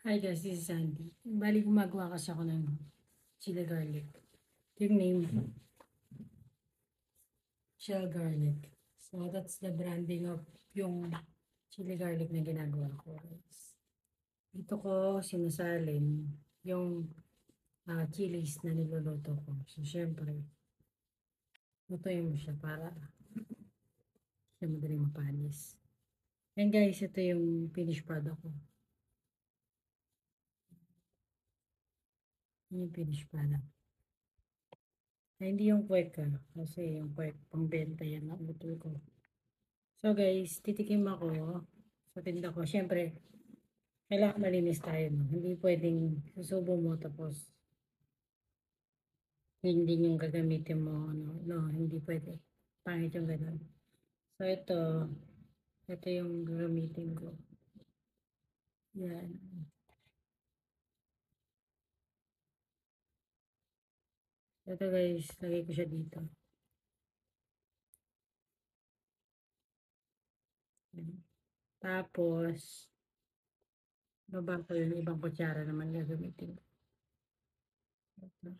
Hi guys, this is Sandy. Bali gumagawa kasi ako ng chili garlic. Yung name, Shell Garlic. So that's the branding of yung chili garlic na ginagawa ko guys. Dito ko sinasalin yung chilies na niluluto ko. So syempre, lutuin mo siya para siya madaling mapanis. And guys, ito yung finished product ko. Yung finished product. Ay, hindi yung kwek kasi yung kwek pambenta yan na luto ko. So guys, titikim ako sa tinda ko. Siyempre, kailangan malinis tayo. No? Hindi pwedeng susubo mo tapos hindi yung gagamitin mo. No, hindi pwede. Pangit yung ganun. So ito yung gagamitin ko. Yan. Ito guys, lagay ko siya dito. Yan. Tapos, baba ko yung ibang kutsara naman gagamitin ko. Ito.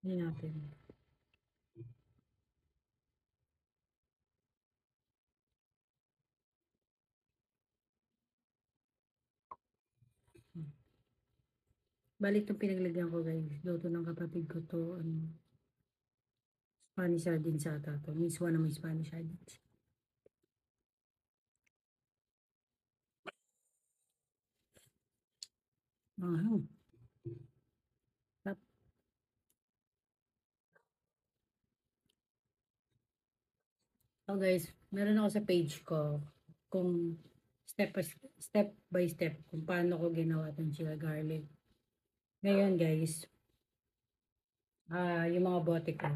Hindi natin. Balik itong pinaglagyan ko guys. Luto ng kapatid ko to. Spanish sardines ata to. Miswa na may Spanish sardines. Wow. So guys, meron ako sa page ko kung step by step kung paano ko ginawa itong chili garlic. Ngayon guys, yung mga bote ko,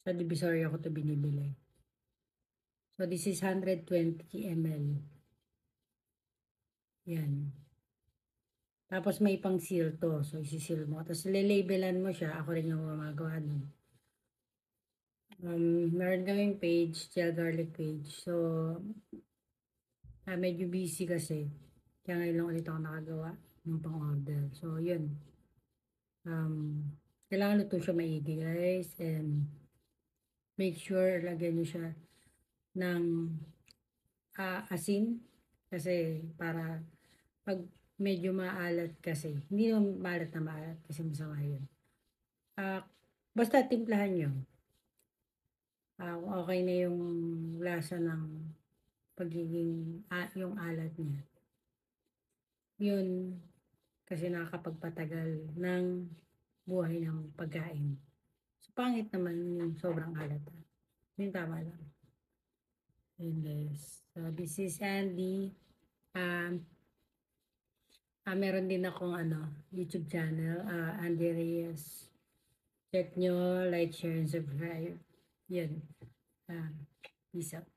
sa Divisoria ko to binibili. So this is 120 ml. Yan. Tapos may pang seal to. So isi-seal mo. Tapos lalabelan mo siya. Ako rin yung gumagawa nun. Meron kaming page, chili garlic page. So, medyo busy kasi. Kaya ngayon lang ulit ako nakagawa ng pang-order. So, yun. Kailangan luto siya maigi guys. And make sure lagyan nyo siya ng asin. Kasi para pag medyo maalat kasi. Hindi naman maalat na maalat kasi masama yun. Basta timplahan nyo. Okay na yung lasa ng pagiging yung alat niya. Yun kasi nakakapagpatagal ng buhay ng pagkain. So, pangit naman yung sobrang alat. Yung tama lang. Yun guys. So, this is Andy. Meron din akong YouTube channel, Andy Reyes. Check nyo, like, share, and subscribe. Yun. Peace out.